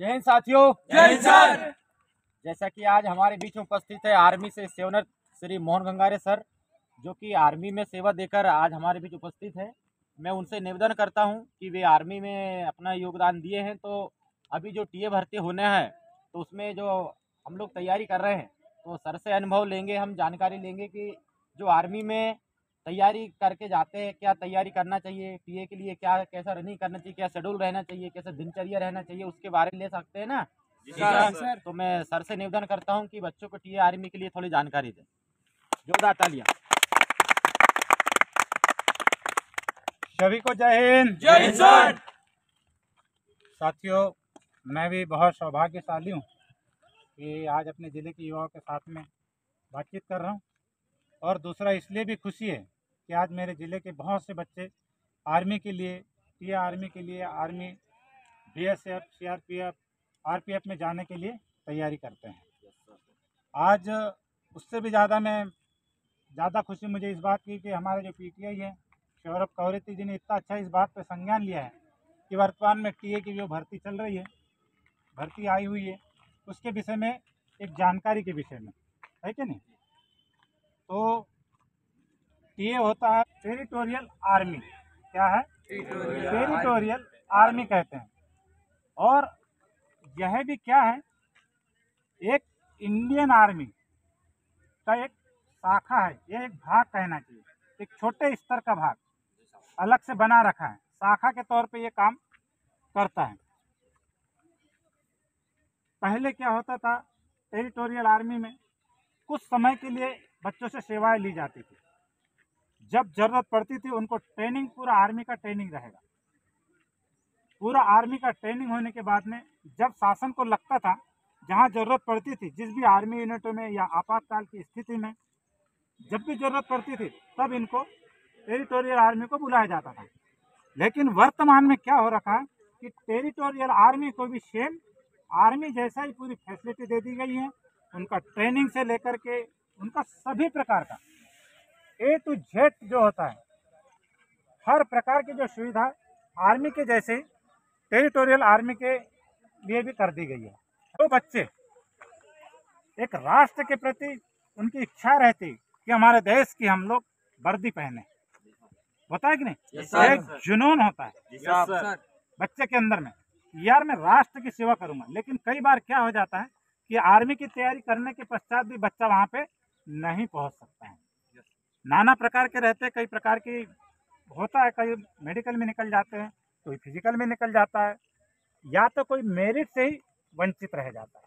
जय हिंद साथियों। जय हिंद सर। जैसा कि आज हमारे बीच में उपस्थित है आर्मी से सेवनर श्री मोहन गंगारे सर, जो कि आर्मी में सेवा देकर आज हमारे बीच उपस्थित है। मैं उनसे निवेदन करता हूं कि वे आर्मी में अपना योगदान दिए हैं, तो अभी जो टीए भर्ती होने हैं तो उसमें जो हम लोग तैयारी कर रहे हैं, तो सर से अनुभव लेंगे, हम जानकारी लेंगे कि जो आर्मी में तैयारी करके जाते हैं क्या तैयारी करना चाहिए, टीए के लिए क्या कैसा रनिंग करना चाहिए, क्या शेड्यूल रहना चाहिए, कैसा दिनचर्या रहना चाहिए, उसके बारे में ले सकते हैं ना। सर। तो मैं सर से निवेदन करता हूं कि बच्चों को टीए आर्मी के लिए थोड़ी जानकारी दें। जोरदार तालियां। सभी को जय हिंद। जय हिंद सर। साथियों, मैं भी बहुत सौभाग्यशाली हूँ कि आज अपने ज़िले के युवाओं के साथ में बातचीत कर रहा हूँ। और दूसरा इसलिए भी खुशी है कि आज मेरे ज़िले के बहुत से बच्चे आर्मी के लिए, टीए आर्मी के लिए, आर्मी, बीएसएफ, सीआरपीएफ, आरपीएफ में जाने के लिए तैयारी करते हैं। आज उससे भी ज़्यादा खुशी मुझे इस बात की कि हमारे जो पीटीआई है सौरभ कौरेती जी ने इतना अच्छा इस बात पर संज्ञान लिया है कि वर्तमान में टीए की जो भर्ती चल रही है, भर्ती आई हुई है, उसके विषय में एक जानकारी के विषय में है कि नहीं। तो टीए होता है टेरिटोरियल आर्मी। क्या है? टेरिटोरियल आर्मी कहते हैं। और यह भी क्या है, एक इंडियन आर्मी का एक शाखा है, यह एक भाग कहना चाहिए, एक छोटे स्तर का भाग अलग से बना रखा है, शाखा के तौर पे ये काम करता है। पहले क्या होता था, टेरिटोरियल आर्मी में कुछ समय के लिए बच्चों से सेवाएं ली जाती थी। जब जरूरत पड़ती थी उनको ट्रेनिंग, पूरा आर्मी का ट्रेनिंग रहेगा। पूरा आर्मी का ट्रेनिंग होने के बाद में जब शासन को लगता था, जहां जरूरत पड़ती थी, जिस भी आर्मी यूनिटों में या आपातकाल की स्थिति में जब भी जरूरत पड़ती थी, तब इनको टेरिटोरियल आर्मी को बुलाया जाता था। लेकिन वर्तमान में क्या हो रखा है कि टेरिटोरियल आर्मी को भी सेम आर्मी जैसा ही पूरी फैसिलिटी दे दी गई है। उनका ट्रेनिंग से लेकर के उनका सभी प्रकार का ए टू जेड जो होता है, हर प्रकार की जो सुविधा आर्मी के जैसे ही टेरिटोरियल आर्मी के लिए भी कर दी गई है। तो बच्चे एक राष्ट्र के प्रति उनकी इच्छा रहती कि हमारे देश की हम लोग वर्दी पहने, होता है कि नहीं? एक जुनून होता है बच्चे के अंदर में, यार मैं राष्ट्र की सेवा करूंगा। लेकिन कई बार क्या हो जाता है कि आर्मी की तैयारी करने के पश्चात भी बच्चा वहां पे नहीं पहुंच सकता है। नाना प्रकार के रहते, कई प्रकार की होता है, कई मेडिकल में निकल जाते हैं, कोई फिजिकल में निकल जाता है, या तो कोई मेरिट से ही वंचित रह जाता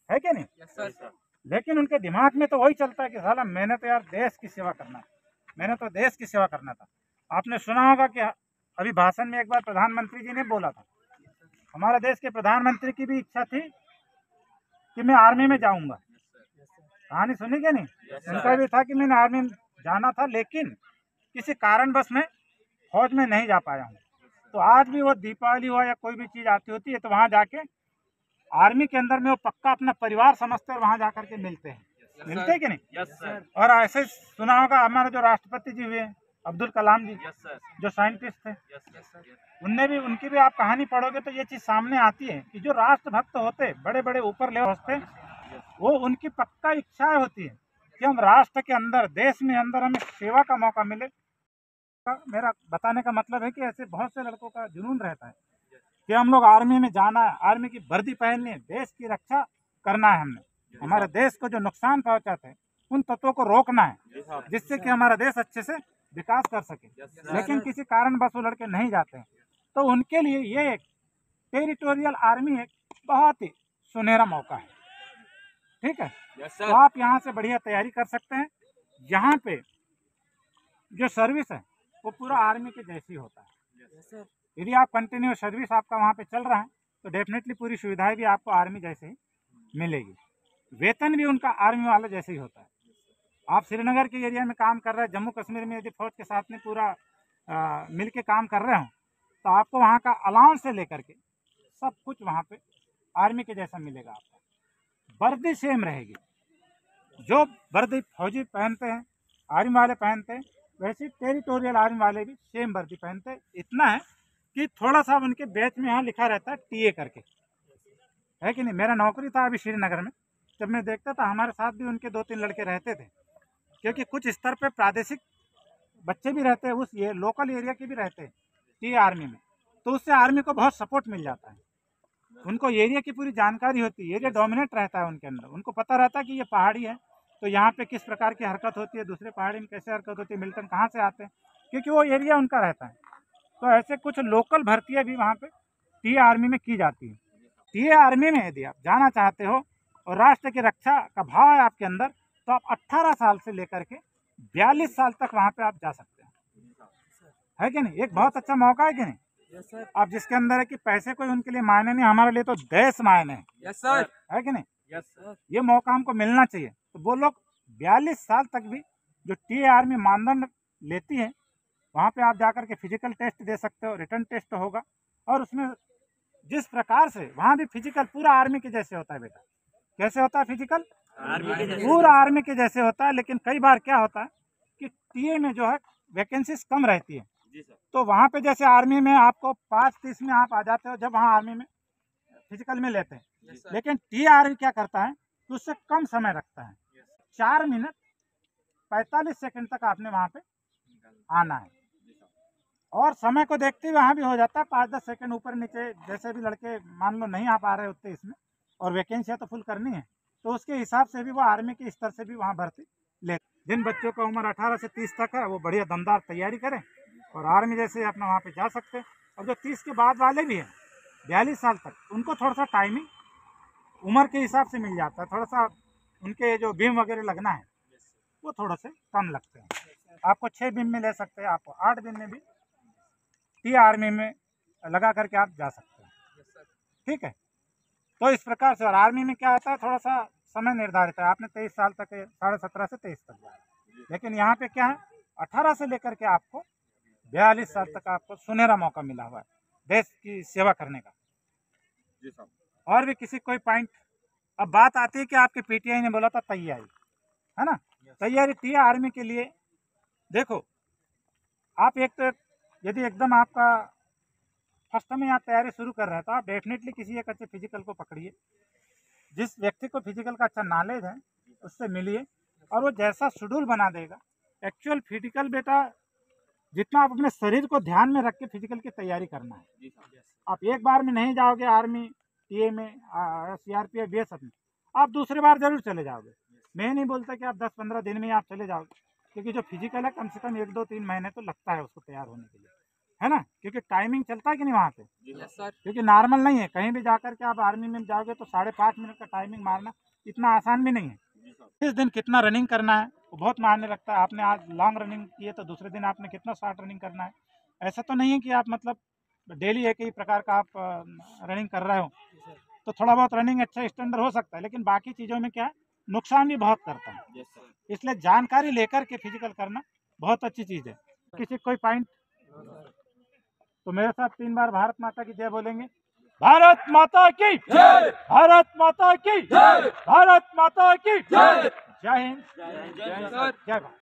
है कि नहीं? लेकिन उनके दिमाग में तो वही चलता है कि साला मैंने तो यार देश की सेवा करना है, मैंने तो देश की सेवा करना था। आपने सुना होगा कि अभी भाषण में एक बार प्रधानमंत्री जी ने बोला था, हमारे देश के प्रधानमंत्री की भी इच्छा थी कि मैं आर्मी में जाऊंगा। कहानी सुनी क्या नहीं? उनका भी था कि मैंने आर्मी में जाना था, लेकिन किसी कारणवश मैं फौज में नहीं जा पाया हूँ। तो आज भी वो दीपावली हो या कोई भी चीज़ आती होती है तो वहाँ जाके आर्मी के अंदर में वो पक्का अपना परिवार समझते हैं, वहाँ जाकर के मिलते हैं। मिलते हैं कि नहीं? और ऐसे सुना होगा हमारे जो राष्ट्रपति जी हुए अब्दुल कलाम जी, जो साइंटिस्ट थे, उनकी भी आप कहानी पढ़ोगे तो ये चीज़ सामने आती है कि जो राष्ट्रभक्त होते, बड़े बड़े ऊपर लेवल होते, वो उनकी पक्का इच्छा होती है कि हम राष्ट्र के अंदर, देश में अंदर हमें सेवा का मौका मिले। मेरा बताने का मतलब है कि ऐसे बहुत से लड़कों का जुनून रहता है कि हम लोग आर्मी में जाना है, आर्मी की वर्दी पहननी है, देश की रक्षा करना है, हमने हमारे देश को जो नुकसान पहुंचाते हैं उन तत्वों को रोकना है, जिससे कि हमारा देश अच्छे से विकास कर सके। लेकिन किसी कारणवश वो लड़के नहीं जाते हैं, तो उनके लिए ये एक टेरिटोरियल आर्मी एक बहुत ही सुनहरा मौका है। ठीक है, तो आप यहाँ से बढ़िया तैयारी कर सकते हैं। यहाँ पे जो सर्विस है वो पूरा आर्मी के जैसी होता है। यदि आप कंटिन्यू सर्विस आपका वहाँ पे चल रहा है तो डेफिनेटली पूरी सुविधाएं भी आपको आर्मी जैसे ही मिलेगी। वेतन भी उनका आर्मी वाला जैसे ही होता है। आप श्रीनगर के एरिया में काम कर रहे हैं, जम्मू कश्मीर में यदि फौज के साथ में पूरा मिल के काम कर रहे हो तो आपको वहाँ का अलाउंस से लेकर के सब कुछ वहाँ पे आर्मी के जैसा मिलेगा। आपका वर्दी सेम रहेगी, जो वर्दी फौजी पहनते हैं, आर्मी वाले पहनते हैं, वैसे टेरिटोरियल आर्मी वाले भी सेम वर्दी पहनते हैं। इतना है कि थोड़ा सा उनके बैच में यहाँ लिखा रहता है टीए करके, है कि नहीं। मेरा नौकरी था अभी श्रीनगर में, जब मैं देखता था हमारे साथ भी उनके 2-3 लड़के रहते थे, क्योंकि कुछ स्तर पे प्रादेशिक बच्चे भी रहते हैं, उस ये लोकल एरिया के भी रहते हैं टी आर्मी में, तो उससे आर्मी को बहुत सपोर्ट मिल जाता है। उनको एरिया की पूरी जानकारी होती है, एरिया डोमिनेट रहता है उनके अंदर, उनको पता रहता है कि ये पहाड़ी है तो यहाँ पे किस प्रकार की हरकत होती है, दूसरे पहाड़ी में कैसे हरकत होती है, मिलिटेंट कहाँ से आते हैं, क्योंकि वो एरिया उनका रहता है। तो ऐसे कुछ लोकल भर्तियाँ भी वहाँ पे टी आर्मी में की जाती है। टी आर्मी में यदि आप जाना चाहते हो और राष्ट्र की रक्षा का भाव है आपके अंदर, तो आप 18 साल से लेकर के 42 साल तक वहाँ पे आप जा सकते हैं, है कि नहीं। एक बहुत अच्छा मौका है कि नहीं। Yes sir. आप जिसके अंदर है कि पैसे कोई उनके लिए मायने नहीं, हमारे लिए तो देश मायने है, यस सर। है कि नहीं। Yes sir. ये मौका हमको मिलना चाहिए। तो वो लोग 42 साल तक भी जो टी आर्मी मानदंड लेती है, वहाँ पे आप जाकर के फिजिकल टेस्ट दे सकते हो, रिटर्न टेस्ट होगा, और उसमें जिस प्रकार से वहाँ भी फिजिकल पूरा आर्मी के जैसे होता है बेटा। कैसे होता है फिजिकल? पूरा आर्मी के जैसे होता है। लेकिन कई बार क्या होता है कि टीए में जो है वैकेंसीज कम रहती है, तो वहाँ पे जैसे आर्मी में आपको 5:30 में आप आ जाते हो, जब वहाँ आर्मी में फिजिकल में लेते हैं, लेकिन टी आर्मी क्या करता है कि उससे कम समय रखता है। 4 मिनट 45 सेकंड तक आपने वहाँ पे आना है, और समय को देखते हुए वहाँ भी हो जाता है 5-10 सेकंड ऊपर नीचे, जैसे भी लड़के मान लो नहीं आ पा रहे उतने इसमें, और वैकेंसियाँ तो फुल करनी है, तो उसके हिसाब से भी वो आर्मी के स्तर से भी वहाँ भर्ती ले। जिन बच्चों का उम्र 18 से 30 तक है वो बढ़िया दमदार तैयारी करें और आर्मी जैसे अपना वहाँ पे जा सकते हैं। और जो 30 के बाद वाले भी हैं 42 साल तक, उनको थोड़ा सा टाइमिंग उम्र के हिसाब से मिल जाता है, थोड़ा सा उनके जो बीम वगैरह लगना है वो थोड़ा से कम लगते हैं। आपको 6 बीम में ले सकते हैं, आपको 8 बीम में भी टी आर्मी में लगा करके आप जा सकते हैं, ठीक है। तो इस प्रकार से, और आर्मी में क्या होता है थोड़ा सा समय निर्धारित है, आपने 23 साल तक 17.5 से 23 तक जाए, लेकिन यहाँ पे क्या है 18 से लेकर के आपको 42 साल तक आपको सुनहरा मौका मिला हुआ है देश की सेवा करने का। जी साहब। और भी किसी कोई पॉइंट? अब बात आती है कि आपके पीटीआई ने बोला था तैयारी, है ना। तैयारी टी आर्मी के लिए देखो, आप एक तो यदि एकदम आपका फर्स्ट में आप तैयारी शुरू कर रहे हैं, तो आप डेफिनेटली किसी एक अच्छे फिजिकल को पकड़िए, जिस व्यक्ति को फिजिकल का अच्छा नॉलेज है उससे मिलिए, और वो जैसा शेड्यूल बना देगा। एक्चुअल फिजिकल बेटा जितना आप अपने शरीर को ध्यान में रख के फिजिकल की तैयारी करना है। आप एक बार में नहीं जाओगे आर्मी, टीए में, सीआरपीएफ, बीएसएफ में, आप दूसरी बार जरूर चले जाओगे। मैं नहीं बोलता कि आप 10-15 दिन में आप चले जाओगे, क्योंकि जो फिजिकल है कम से कम 1-2-3 महीने तो लगता है उसको तैयार होने के लिए, है ना, क्योंकि टाइमिंग चलता है कि नहीं वहाँ पे। Yes sir. क्योंकि नॉर्मल नहीं है, कहीं भी जाकर के आप आर्मी में जाओगे तो 5.5 मिनट का टाइमिंग मारना इतना आसान भी नहीं है। इस दिन कितना रनिंग करना है वो बहुत मायने रखता है। आपने आज लॉन्ग रनिंग की है तो दूसरे दिन आपने कितना शॉर्ट रनिंग करना है। ऐसा तो नहीं है कि आप मतलब डेली एक ही प्रकार का आप रनिंग कर रहे हो, तो थोड़ा बहुत रनिंग अच्छा स्टैंडर्ड हो सकता है, लेकिन बाकी चीज़ों में क्या है नुकसान भी बहुत करता है। इसलिए जानकारी लेकर के फिजिकल करना बहुत अच्छी चीज़ है। किसी कोई पॉइंट? तो मेरे साथ 3 बार भारत माता की जय बोलेंगे। भारत माता की जय। भारत माता की जय। भारत माता की जय। जय हिंद, जय हिंद सर। जय भारत।